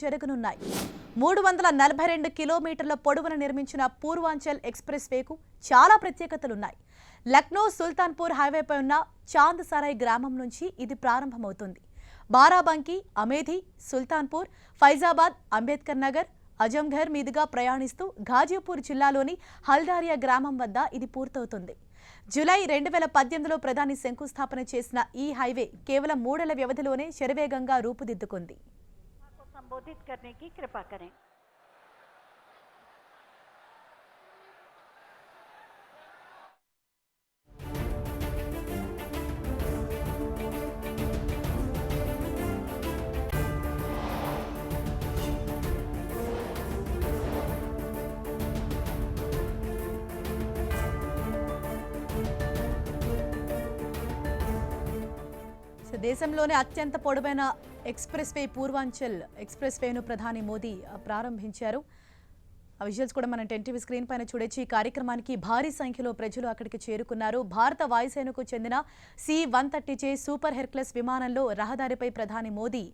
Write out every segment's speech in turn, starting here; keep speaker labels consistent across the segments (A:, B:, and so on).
A: జరగనున్నాయి. 342 కిలోమీటర్ల పొడవున నిర్మించిన పూర్వాంచల్ ఎక్స్ప్రెస్ వేకు చాలా ప్రత్యేకతలున్నాయి. లక్నో సుల్తాన్పూర్ హైవేపై ఉన్న చాంద్ సరాయ్ గ్రామం నుంచి ఇది ప్రారంభమవుతుంది. బారాబంకి, అమేథీ, సుల్తాన్పూర్, ఫైజాబాద్, అంబేద్కర్ నగర్, అజంఘర్ మీదుగా ప్రయాణిస్తూ ఘాజీపూర్ జిల్లాలోని హల్దారియా గ్రామం వద్ద ఇది పూర్తవుతుంది. జూలై 2018లో ప్రధాని శంకుస్థాపన చేసిన ఈ హైవే కేవలం 3 ఏళ్ల వ్యవధిలోనే శరవేగంగా రూపుదిద్దుకుంది.
B: संबोधित करने की कृपा करें।
A: దేశంలోనే అత్యంత పొడవైన ఎక్స్ప్రెస్ వే పూర్వాంచల్ ఎక్స్ప్రెస్ వేను ప్రధాని మోదీ ప్రారంభించారు. ఆ విజువల్స్ కూడా మనం 10 టీవీ స్క్రీన్ పైన చూడొచ్చు. ఈ కార్యక్రమానికి భారీ సంఖ్యలో ప్రజలు అక్కడికి చేరుకున్నారు. భారత వాయుసేనకు చెందిన C-130J సూపర్ హెర్క్యులస్ విమానంలో రహదారిపై ప్రధాని మోదీ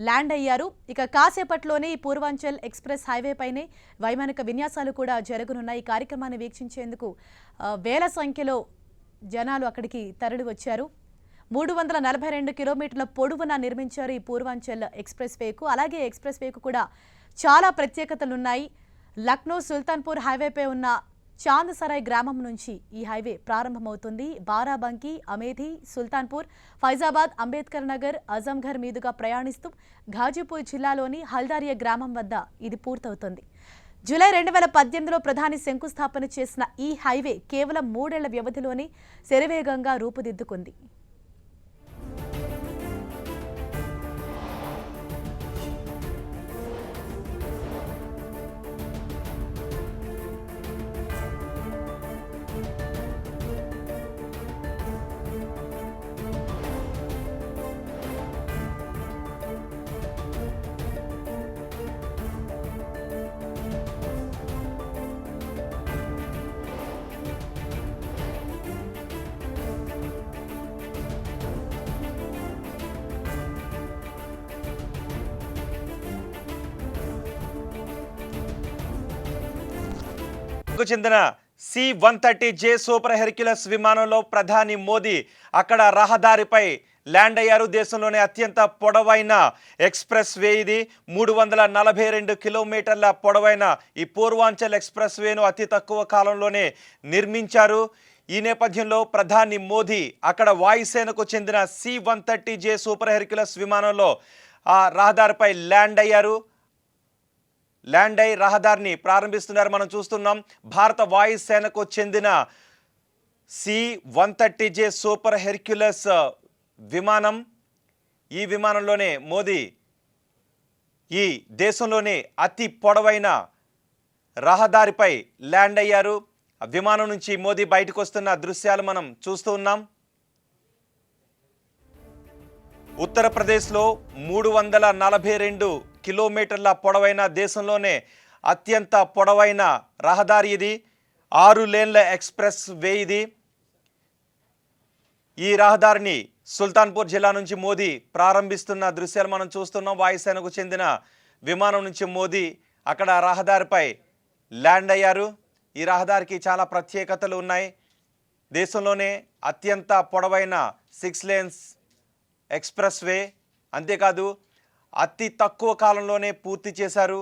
A: ల్యాండ్ అయ్యారు. ఇక కాసేపట్లోనే ఈ పూర్వాంచల్ ఎక్స్ప్రెస్ హైవే పైనే వైమానిక విన్యాసాలు కూడా జరగనున్నాయి. ఈ కార్యక్రమాన్ని వీక్షించేందుకు వేల సంఖ్యలో జనాలు అక్కడికి తరలి వచ్చారు. 342 కిలోమీటర్ల పొడవున నిర్మించారు ఈ పూర్వాంచల్ ఎక్స్ప్రెస్ వేకు. అలాగే ఎక్స్ప్రెస్ వేకు కూడా చాలా ప్రత్యేకతలున్నాయి. లక్నో సుల్తాన్పూర్ హైవేపై ఉన్న చాంద్ సరాయ్ గ్రామం నుంచి ఈ హైవే ప్రారంభమవుతుంది. బారాబంకి, అమేథీ, సుల్తాన్పూర్, ఫైజాబాద్, అంబేద్కర్ నగర్, అజంఘర్ మీదుగా ప్రయాణిస్తూ ఘాజీపూర్ జిల్లాలోని హల్దారియా గ్రామం వద్ద ఇది పూర్తవుతుంది. జూలై 2018లో ప్రధాని శంకుస్థాపన చేసిన ఈ హైవే కేవలం 3 ఏళ్ల వ్యవధిలోనే శరవేగంగా రూపుదిద్దుకుంది.
C: చెందిన C-130J సూపర్ హెర్క్యులస్ విమానంలో ప్రధాని మోదీ అక్కడ రహదారిపై ల్యాండ్ అయ్యారు. దేశంలోనే అత్యంత పొడవైన ఎక్స్ప్రెస్ వే ఇది. 342 కిలోమీటర్ల పొడవైన ఈ పూర్వాంచల్ ఎక్స్ప్రెస్ వేను అతి తక్కువ కాలంలోనే నిర్మించారు. ఈ నేపథ్యంలో ప్రధాని మోదీ అక్కడ వాయుసేనకు చెందిన C-130J సూపర్ హెర్క్యులస్ విమానంలో ఆ రహదారిపై ల్యాండ్ అయ్యారు. ల్యాండ్ అయి రహదారిని ప్రారంభిస్తున్నారు. మనం చూస్తున్నాం భారత వాయుసేనకు చెందిన C-130J సూపర్ హెర్క్యులస్ విమానం. ఈ విమానంలోనే మోదీ ఈ దేశంలోనే అతి పొడవైన రహదారిపై ల్యాండ్ అయ్యారు. విమానం నుంచి మోదీ బయటకు వస్తున్న దృశ్యాలు మనం చూస్తూ ఉన్నాం. ఉత్తరప్రదేశ్లో 342 కిలోమీటర్ల పొడవైన దేశంలోనే అత్యంత పొడవైన రహదారి ఇది. 6 లేన్ల ఎక్స్ప్రెస్ వే ఇది. ఈ రహదారిని సుల్తాన్పూర్ జిల్లా నుంచి మోదీ ప్రారంభిస్తున్న దృశ్యాలు మనం చూస్తున్నాం. వాయుసేనకు చెందిన విమానం నుంచి మోదీ అక్కడ రహదారిపై ల్యాండ్ అయ్యారు. ఈ రహదారికి చాలా ప్రత్యేకతలు ఉన్నాయి. దేశంలోనే అత్యంత పొడవైన 6 లేన్స్ ఎక్స్ప్రెస్ వే. అంతేకాదు అతి తక్కువ కాలంలోనే పూర్తి చేశారు.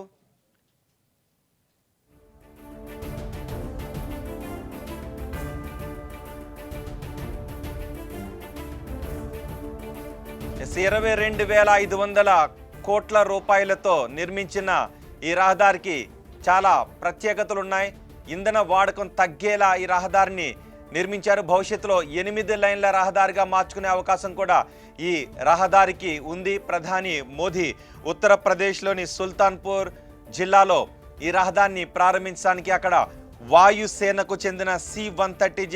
C: $22,500 కోట్ల రూపాయలతో నిర్మించిన ఈ రహదారికి చాలా ప్రత్యేకతలున్నాయి. ఇంధన వాడకం తగ్గేలా ఈ రహదారిని నిర్మించారు. భవిష్యత్తులో 8 లైన్ల రహదారిగా మార్చుకునే అవకాశం కూడా ఈ రహదారికి ఉంది. ప్రధాని మోదీ ఉత్తరప్రదేశ్లోని సుల్తాన్పూర్ జిల్లాలో ఈ రహదారిని ప్రారంభించడానికి అక్కడ వాయుసేనకు చెందిన C-130J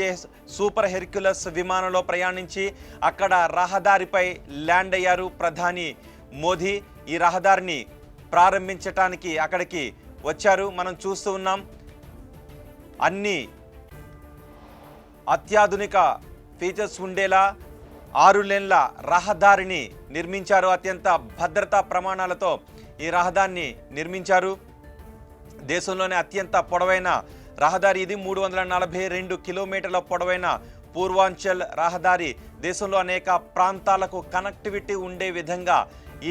C: సూపర్ హెర్క్యులస్ విమానంలో ప్రయాణించి అక్కడ రహదారిపై ల్యాండ్ అయ్యారు ప్రధాని మోదీ. ఈ రహదారిని ప్రారంభించడానికి అక్కడికి వచ్చారు. మనం చూస్తూ ఉన్నాం అన్ని అత్యాధునిక ఫీచర్స్ ఉండేలా 6 లేన్ల రహదారిని నిర్మించారు. అత్యంత భద్రతా ప్రమాణాలతో ఈ రహదారిని నిర్మించారు. దేశంలోనే అత్యంత పొడవైన రహదారి ఇది. 342 కిలోమీటర్ల పొడవైన పూర్వాంచల్ రహదారి. దేశంలో అనేక ప్రాంతాలకు కనెక్టివిటీ ఉండే విధంగా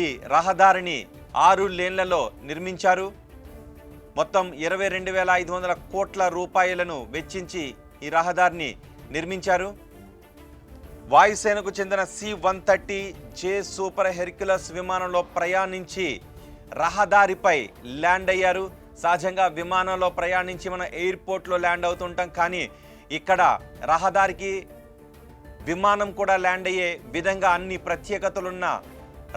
C: ఈ రహదారిని 6 లేన్లలో నిర్మించారు. మొత్తం 22,500 కోట్ల రూపాయలను వెచ్చించి ఈ రహదారిని నిర్మించారు. వాయుసేనకు చెందిన C-130J సూపర్ హెర్క్యులస్ విమానంలో ప్రయాణించి రహదారిపై ల్యాండ్ అయ్యారు. సహజంగా విమానంలో ప్రయాణించి మనం ఎయిర్పోర్ట్లో ల్యాండ్ అవుతుంటాం, కానీ ఇక్కడ రహదారికి విమానం కూడా ల్యాండ్ అయ్యే విధంగా అన్ని ప్రత్యేకతలున్న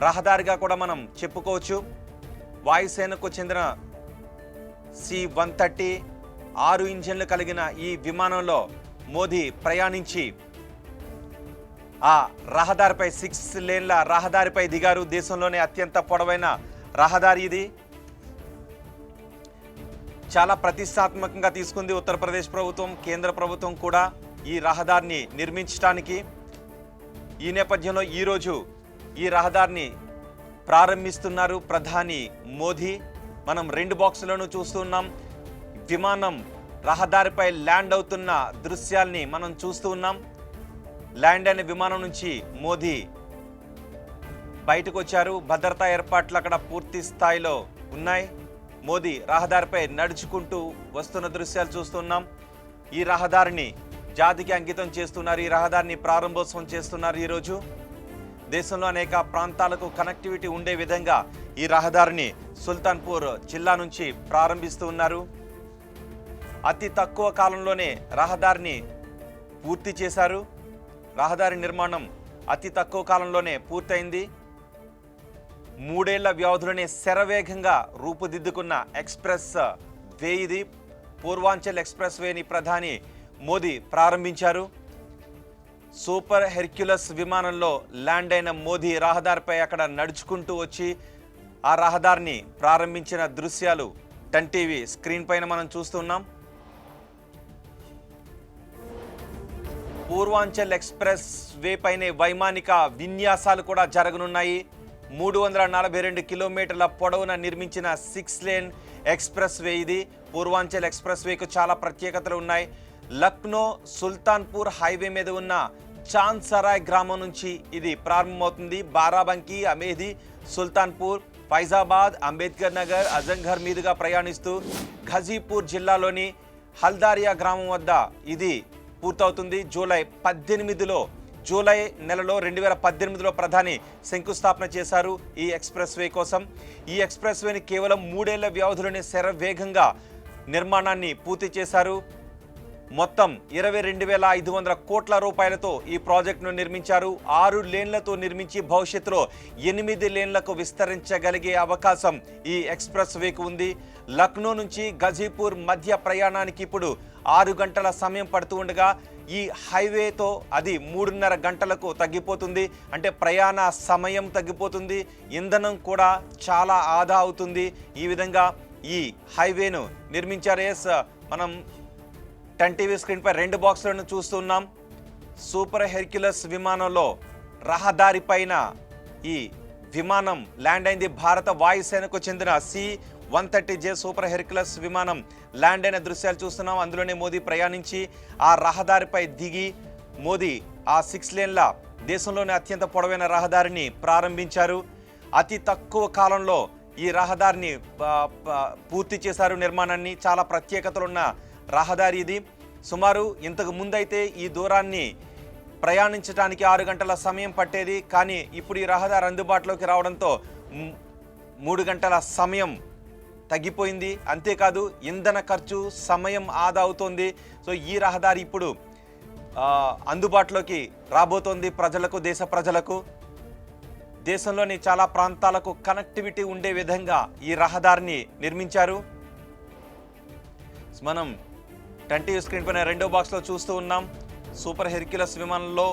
C: రహదారిగా కూడా మనం చెప్పుకోవచ్చు. వాయుసేనకు చెందిన C-130 6 ఇంజన్లు కలిగిన ఈ విమానంలో మోదీ ప్రయాణించి ఆ రహదారిపై 6 లేన్ల రహదారిపై దిగారు. దేశంలోనే అత్యంత పొడవైన రహదారి ఇది. చాలా ప్రతిష్టాత్మకంగా తీసుకుంది ఉత్తరప్రదేశ్ ప్రభుత్వం, కేంద్ర ప్రభుత్వం కూడా ఈ రహదారిని నిర్మించడానికి. ఈ నేపథ్యంలో ఈరోజు ఈ రహదారిని ప్రారంభిస్తున్నారు ప్రధాని మోదీ. మనం 2 బాక్సులను చూస్తున్నాం. విమానం రహదారిపై ల్యాండ్ అవుతున్న దృశ్యాల్ని మనం చూస్తూ ఉన్నాం. ల్యాండ్ అయిన విమానం నుంచి మోదీ బయటకు వచ్చారు. భద్రతా ఏర్పాట్లు అక్కడ పూర్తి స్థాయిలో ఉన్నాయి. మోదీ రహదారిపై నడుచుకుంటూ వస్తున్న దృశ్యాలు చూస్తున్నాం. ఈ రహదారిని జాతికి అంకితం చేస్తున్నారు. ఈ రహదారిని ప్రారంభోత్సవం చేస్తున్నారు. ఈరోజు దేశంలో అనేక ప్రాంతాలకు కనెక్టివిటీ ఉండే విధంగా ఈ రహదారిని సుల్తాన్పూర్ జిల్లా నుంచి ప్రారంభిస్తూ ఉన్నారు. అతి తక్కువ కాలంలోనే రహదారిని పూర్తి చేశారు. రహదారి నిర్మాణం అతి తక్కువ కాలంలోనే పూర్తయింది. 3 ఏళ్ల వ్యవధిలోనే శరవేగంగా రూపుదిద్దుకున్న ఎక్స్ప్రెస్ వే ఇది. పూర్వాంచల్ ఎక్స్ప్రెస్ వేని ప్రధాని మోదీ ప్రారంభించారు. సూపర్ హెర్క్యులస్ విమానంలో ల్యాండ్ అయిన మోదీ రహదారిపై అక్కడ నడుచుకుంటూ వచ్చి ఆ రహదారిని ప్రారంభించిన దృశ్యాలు 10 టీవీ స్క్రీన్ పైన మనం చూస్తున్నాం. పూర్వాంచల్ ఎక్స్ప్రెస్ వే పైనే వైమానిక విన్యాసాలు కూడా జరగనున్నాయి. 342 కిలోమీటర్ల పొడవున నిర్మించిన 6 లేన్ ఎక్స్ప్రెస్ వే ఇది. పూర్వాంచల్ ఎక్స్ప్రెస్ వేకు చాలా ప్రత్యేకతలు ఉన్నాయి. లక్నో సుల్తాన్పూర్ హైవే మీద ఉన్న చాంద్సరాయ్ గ్రామం నుంచి ఇది ప్రారంభమవుతుంది. బారాబంకీ, అమేధి, సుల్తాన్పూర్, ఫైజాబాద్, అంబేద్కర్ నగర్, అజంఘర్ మీదుగా ప్రయాణిస్తూ ఘజీపూర్ జిల్లాలోని హల్దారియా గ్రామం వద్ద ఇది పూర్తవుతుంది. జూలై నెలలో 2018లో ప్రధాని శంకుస్థాపన చేశారు ఈ ఎక్స్ప్రెస్ వే కోసం. ఈ ఎక్స్ప్రెస్ వేని కేవలం 3 ఏళ్ల వ్యవధిలోనే శరవేగంగా నిర్మాణాన్ని పూర్తి చేశారు. మొత్తం 22,500 కోట్ల రూపాయలతో ఈ ప్రాజెక్టును నిర్మించారు. 6 లేన్లతో నిర్మించి భవిష్యత్తులో 8 లేన్లకు విస్తరించగలిగే అవకాశం ఈ ఎక్స్ప్రెస్ వేకు ఉంది. లక్నో నుంచి గజీపూర్ మధ్య ప్రయాణానికి ఇప్పుడు 6 గంటల సమయం పడుతూ ఉండగా ఈ హైవేతో అది 3.5 గంటలకు తగ్గిపోతుంది. అంటే ప్రయాణ సమయం తగ్గిపోతుంది, ఇంధనం కూడా చాలా ఆదా అవుతుంది. ఈ విధంగా ఈ హైవేను నిర్మించారు. మనం 10 టీవీ స్క్రీన్ పై 2 బాక్సులను చూస్తున్నాం. సూపర్ హెర్క్యులస్ విమానంలో రహదారి పైన ఈ విమానం ల్యాండ్ అయింది. భారత వాయుసేనకు చెందిన C-130J సూపర్ హెర్క్యులస్ విమానం ల్యాండ్ అయిన దృశ్యాలు చూస్తున్నాం. అందులోనే మోదీ ప్రయాణించి ఆ రహదారిపై దిగి మోదీ ఆ 6 లేన్ల దేశంలోనే అత్యంత పొడవైన రహదారిని ప్రారంభించారు. అతి తక్కువ కాలంలో ఈ రహదారిని పూర్తి చేశారు నిర్మాణాన్ని. చాలా ప్రత్యేకతలున్న రహదారి ఇది. సుమారు ఇంతకు ముందైతే ఈ దూరాన్ని ప్రయాణించడానికి 6 గంటల సమయం పట్టేది, కానీ ఇప్పుడు ఈ రహదారి అందుబాటులోకి రావడంతో 3 గంటల సమయం తగ్గిపోయింది. అంతేకాదు ఇంధన ఖర్చు, సమయం ఆదా అవుతోంది. సో ఈ రహదారి ఇప్పుడు అందుబాటులోకి రాబోతోంది ప్రజలకు, దేశ ప్రజలకు. దేశంలోని చాలా ప్రాంతాలకు కనెక్టివిటీ ఉండే విధంగా ఈ రహదారిని నిర్మించారు. మనం 10 టీవీ స్క్రీన్ పైన 2వ బాక్స్లో చూస్తూ ఉన్నాం. సూపర్ హెర్క్యులస్ విమానంలో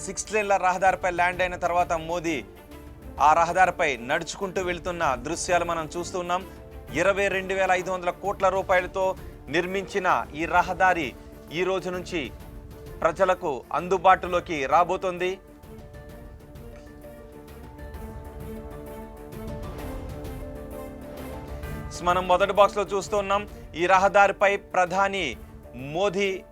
C: 6 లేన్ల రహదారిపై ల్యాండ్ అయిన తర్వాత మోదీ ఆ రహదారిపై నడుచుకుంటూ వెళుతున్న దృశ్యాలు మనం చూస్తున్నాం. 22,500 కోట్ల రూపాయలతో నిర్మించిన ఈ రహదారి ఈ రోజు నుంచి ప్రజలకు అందుబాటులోకి రాబోతోంది. మనం మొదటి బాక్స్లో చూస్తున్నాం ఈ రహదారిపై ప్రధాని మోదీ